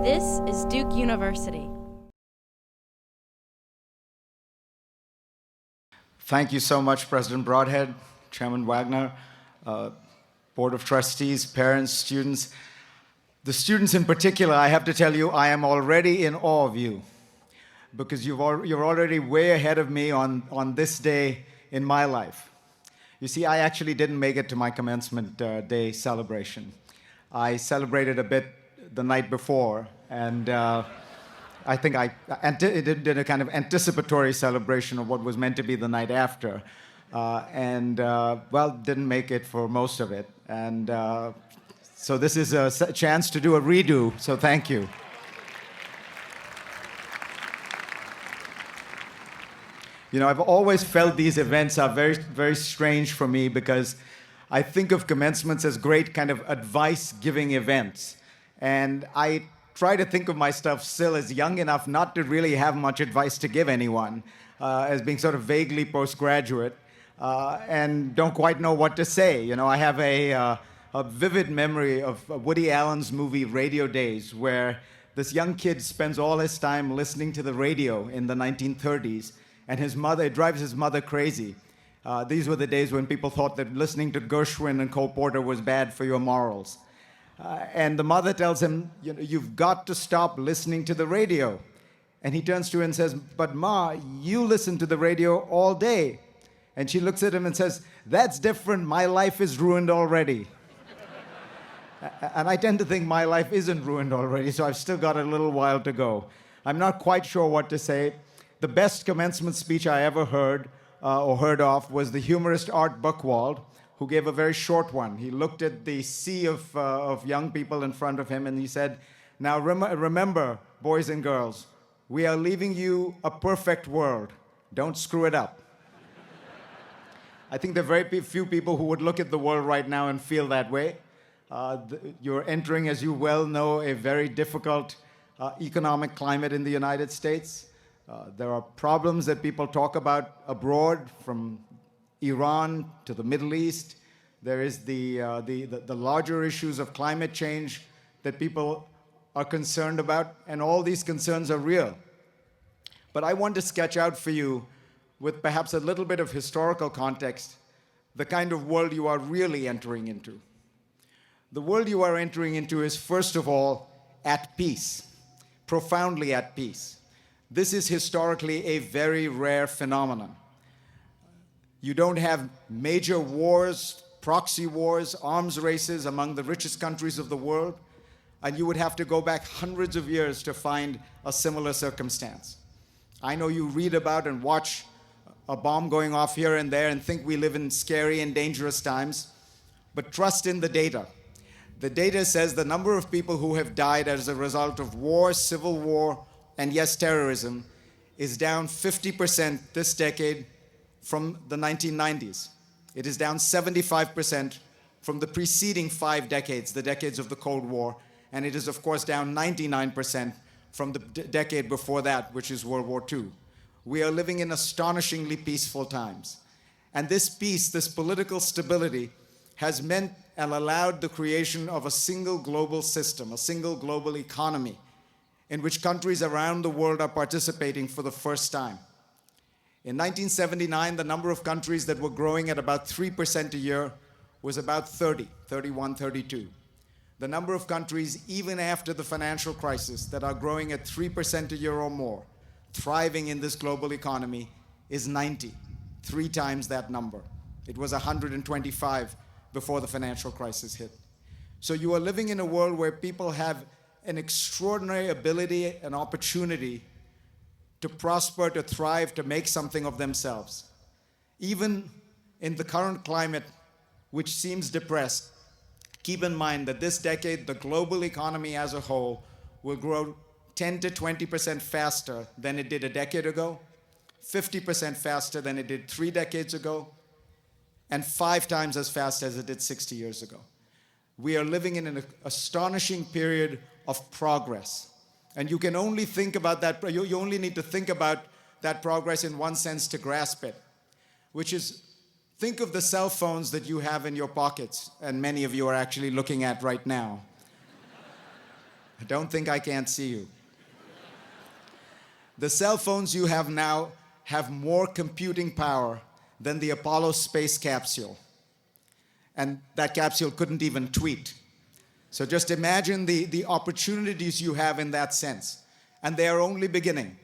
This is Duke University. Thank you so much, President Broadhead, Chairman Wagner, Board of Trustees, parents, students. The students in particular, I have to tell you, I am already in awe of you because you're already way ahead of me on this day in my life. You see, I actually didn't make it to my commencement day celebration. I celebrated a bit the night before, and I think I did a kind of anticipatory celebration of what was meant to be the night after, well, didn't make it for most of it. And so this is a chance to do a redo, so thank you. You know, I've always felt these events are very, very strange for me because I think of commencements as great kind of advice-giving events. And I try to think of myself still as young enough not to really have much advice to give anyone, as being sort of vaguely postgraduate, and don't quite know what to say. You know, I have a vivid memory of Woody Allen's movie Radio Days, where this young kid spends all his time listening to the radio in the 1930s, and it drives his mother crazy. These were the days when people thought that listening to Gershwin and Cole Porter was bad for your morals. And the mother tells him, you know, you've got to stop listening to the radio. And he turns to her and says, but Ma, you listen to the radio all day. And she looks at him and says, that's different. My life is ruined already. And I tend to think my life isn't ruined already, so I've still got a little while to go. I'm not quite sure what to say. The best commencement speech I ever heard or heard of was the humorist Art Buchwald, who gave a very short one. He looked at the sea of young people in front of him and he said, now remember, boys and girls, we are leaving you a perfect world. Don't screw it up. I think there are very few people who would look at the world right now and feel that way. You're entering, as you well know, a very difficult economic climate in the United States. There are problems that people talk about abroad, from Iran to the Middle East. There is the larger issues of climate change that people are concerned about, and all these concerns are real. But I want to sketch out for you, with perhaps a little bit of historical context, the kind of world you are really entering into. The world you are entering into is, first of all, at peace, profoundly at peace. This is historically a very rare phenomenon. You don't have major wars, proxy wars, arms races among the richest countries of the world, and you would have to go back hundreds of years to find a similar circumstance. I know you read about and watch a bomb going off here and there and think we live in scary and dangerous times, but trust in the data. The data says the number of people who have died as a result of war, civil war, and yes, terrorism, is down 50% this decade from the 1990s. It is down 75% from the preceding 5 decades, the decades of the Cold War, and it is, of course, down 99% from the decade before that, which is World War II. We are living in astonishingly peaceful times. And this peace, this political stability, has meant and allowed the creation of a single global system, a single global economy, in which countries around the world are participating for the first time. In 1979, the number of countries that were growing at about 3% a year was about 31, 32. The number of countries, even after the financial crisis, that are growing at 3% a year or more, thriving in this global economy, is 90, 3 times that number. It was 125 before the financial crisis hit. So you are living in a world where people have an extraordinary ability and opportunity to prosper, to thrive, to make something of themselves. Even in the current climate, which seems depressed, keep in mind that this decade, the global economy as a whole will grow 10 to 20% faster than it did a decade ago, 50% faster than it did 3 decades ago, and 5 times as fast as it did 60 years ago. We are living in an astonishing period of progress. And you can only think about that, you only need to think about that progress in one sense to grasp it, which is, think of the cell phones that you have in your pockets, and many of you are actually looking at right now. Don't think I can't see you. The cell phones you have now have more computing power than the Apollo space capsule. And that capsule couldn't even tweet. So just imagine the opportunities you have in that sense. And they are only beginning.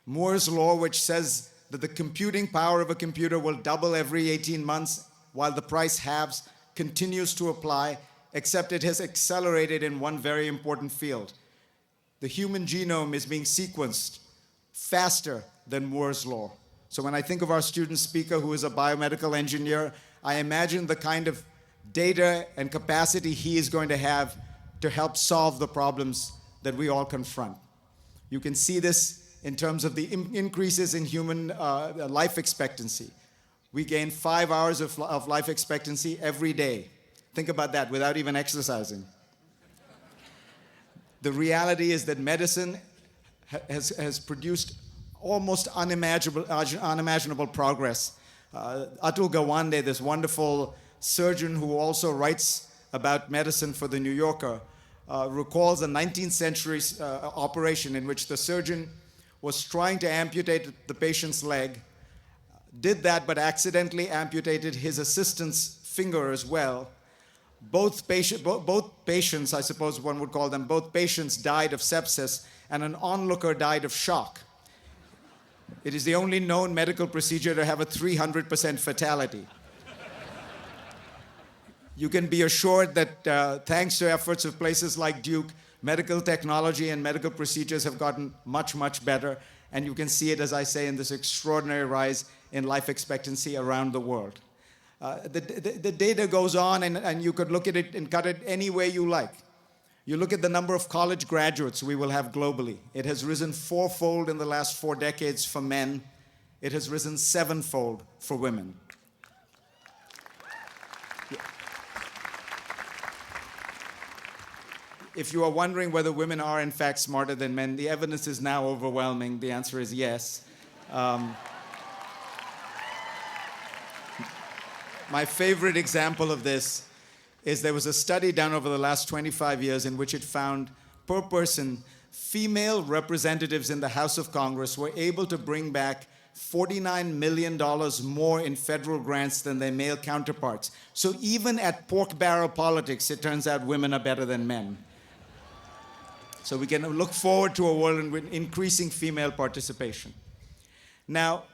Moore's law, which says that the computing power of a computer will double every 18 months while the price halves, continues to apply, except it has accelerated in one very important field. The human genome is being sequenced faster than Moore's law. So when I think of our student speaker who is a biomedical engineer, I imagine the kind of data and capacity he is going to have to help solve the problems that we all confront. You can see this in terms of the increases in human life expectancy. We gain 5 hours of life expectancy every day. Think about that, without even exercising. The reality is that medicine has produced almost unimaginable progress. Atul Gawande, this wonderful surgeon who also writes about medicine for the New Yorker, recalls a 19th century operation in which the surgeon was trying to amputate the patient's leg, did that but accidentally amputated his assistant's finger as well. Both patients, I suppose one would call them, both patients died of sepsis, and an onlooker died of shock. It is the only known medical procedure to have a 300% fatality. You can be assured that thanks to efforts of places like Duke, medical technology and medical procedures have gotten much, much better, and you can see it, as I say, in this extraordinary rise in life expectancy around the world. The data goes on, and you could look at it and cut it any way you like. You look at the number of college graduates we will have globally. It has risen 4-fold in the last 4 decades for men. It has risen 7-fold for women. If you are wondering whether women are in fact smarter than men, the evidence is now overwhelming. The answer is yes. My favorite example of this is there was a study done over the last 25 years in which it found, per person, female representatives in the House of Congress were able to bring back $49 million more in federal grants than their male counterparts. So even at pork barrel politics, it turns out women are better than men. So we can look forward to a world with increasing female participation. Now,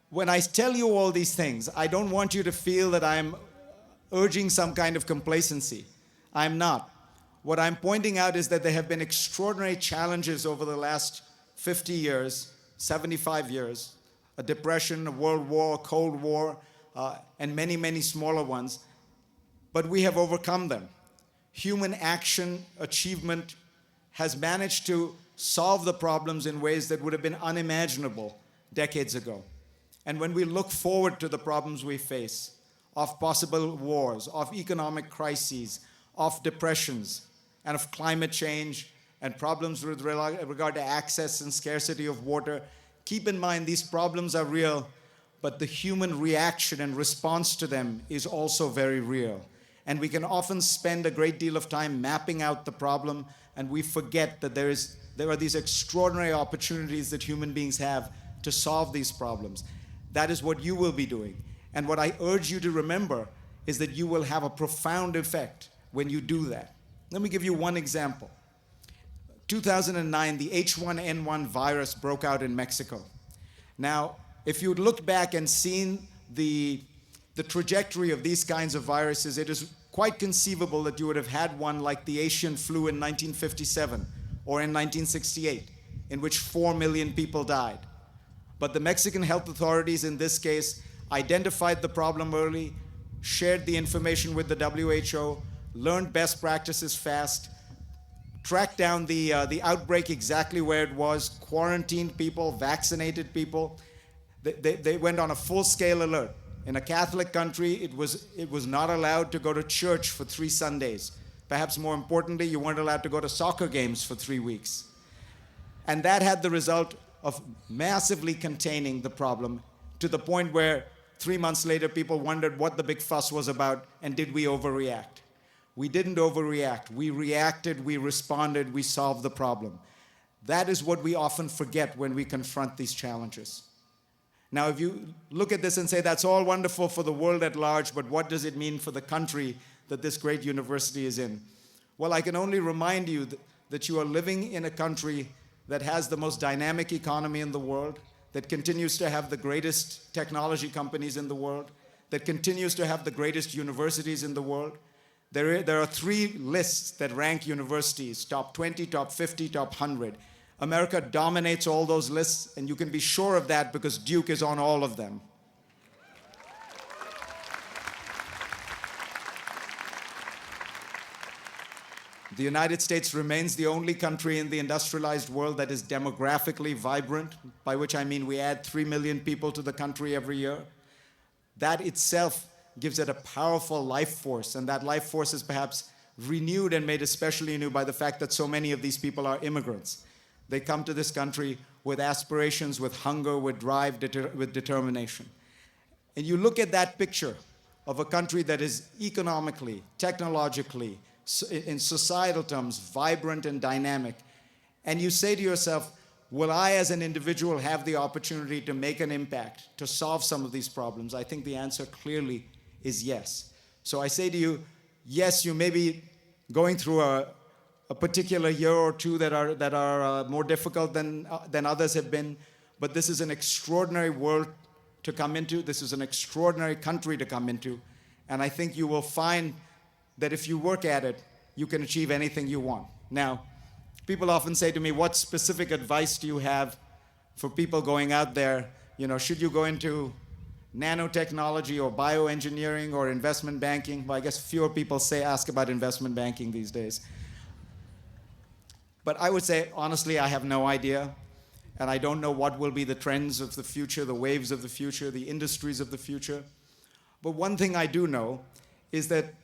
when I tell you all these things, I don't want you to feel that I'm urging some kind of complacency. I'm not. What I'm pointing out is that there have been extraordinary challenges over the last 50 years, 75 years, a depression, a world war, a cold war, and many, many smaller ones. But we have overcome them. Human action, achievement, has managed to solve the problems in ways that would have been unimaginable decades ago. And when we look forward to the problems we face, of possible wars, of economic crises, of depressions, and of climate change, and problems with regard to access and scarcity of water, keep in mind these problems are real, but the human reaction and response to them is also very real. And we can often spend a great deal of time mapping out the problem, and we forget that there are these extraordinary opportunities that human beings have to solve these problems. That is what you will be doing. And what I urge you to remember is that you will have a profound effect when you do that. Let me give you one example. 2009, the H1N1 virus broke out in Mexico. Now, if you'd looked back and seen the trajectory of these kinds of viruses, it is quite conceivable that you would have had one like the Asian flu in 1957 or in 1968, in which 4 million people died. But the Mexican health authorities in this case identified the problem early, shared the information with the WHO, learned best practices fast, tracked down the outbreak exactly where it was, quarantined people, vaccinated people. They went on a full-scale alert. In a Catholic country, it was not allowed to go to church for 3 Sundays. Perhaps more importantly, you weren't allowed to go to soccer games for 3 weeks. And that had the result of massively containing the problem to the point where 3 months later, people wondered what the big fuss was about and did we overreact. We didn't overreact. We reacted, we responded, we solved the problem. That is what we often forget when we confront these challenges. Now, if you look at this and say, that's all wonderful for the world at large, but what does it mean for the country that this great university is in? Well, I can only remind you that you are living in a country that has the most dynamic economy in the world, that continues to have the greatest technology companies in the world, that continues to have the greatest universities in the world. There are 3 lists that rank universities, top 20, top 50, top 100. America dominates all those lists, and you can be sure of that because Duke is on all of them. The United States remains the only country in the industrialized world that is demographically vibrant, by which I mean we add 3 million people to the country every year. That itself gives it a powerful life force, and that life force is perhaps renewed and made especially new by the fact that so many of these people are immigrants. They come to this country with aspirations, with hunger, with drive, with determination. And you look at that picture of a country that is economically, technologically, in societal terms, vibrant and dynamic, and you say to yourself, will I as an individual have the opportunity to make an impact, to solve some of these problems? I think the answer clearly is yes. So I say to you, yes, you may be going through a particular year or two that are more difficult than others have been, but this is an extraordinary world to come into. This is an extraordinary country to come into, and I think you will find that if you work at it, you can achieve anything you want. Now, people often say to me, what specific advice do you have for people going out there? You know, should you go into nanotechnology or bioengineering or investment banking? Well, I guess fewer people ask about investment banking these days. But I would say, honestly, I have no idea. And I don't know what will be the trends of the future, the waves of the future, the industries of the future. But one thing I do know is that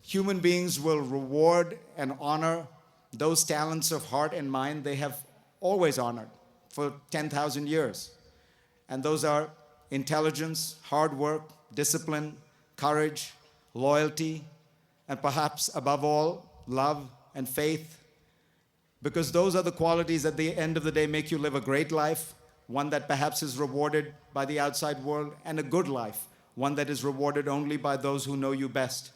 human beings will reward and honor those talents of heart and mind they have always honored for 10,000 years. And those are intelligence, hard work, discipline, courage, loyalty, and perhaps above all, love and faith. Because those are the qualities at the end of the day make you live a great life, one that perhaps is rewarded by the outside world, and a good life, one that is rewarded only by those who know you best.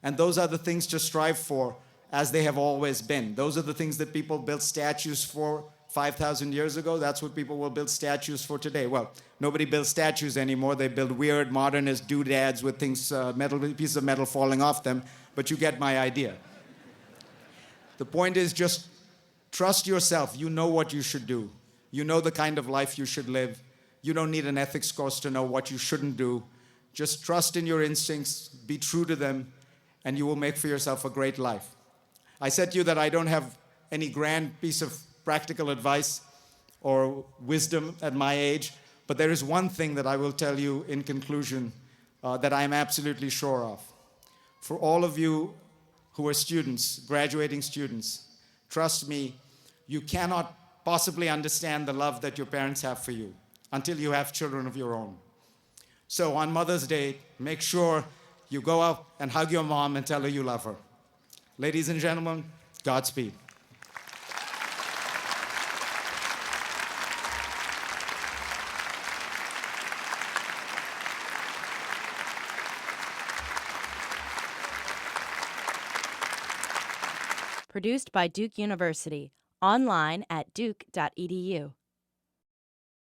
And those are the things to strive for, as they have always been. Those are the things that people built statues for 5,000 years ago. That's what people will build statues for today. Well, nobody builds statues anymore. They build weird modernist doodads with things, pieces of metal falling off them, but you get my idea. The point is just trust yourself. You know what you should do. You know the kind of life you should live. You don't need an ethics course to know what you shouldn't do. Just trust in your instincts, be true to them, and you will make for yourself a great life. I said to you that I don't have any grand piece of practical advice or wisdom at my age, but there is one thing that I will tell you in conclusion that I am absolutely sure of. For all of you who are students, graduating students, trust me, you cannot possibly understand the love that your parents have for you until you have children of your own. So on Mother's Day, make sure you go out and hug your mom and tell her you love her. Ladies and gentlemen, Godspeed. Produced by Duke University. Online at duke.edu.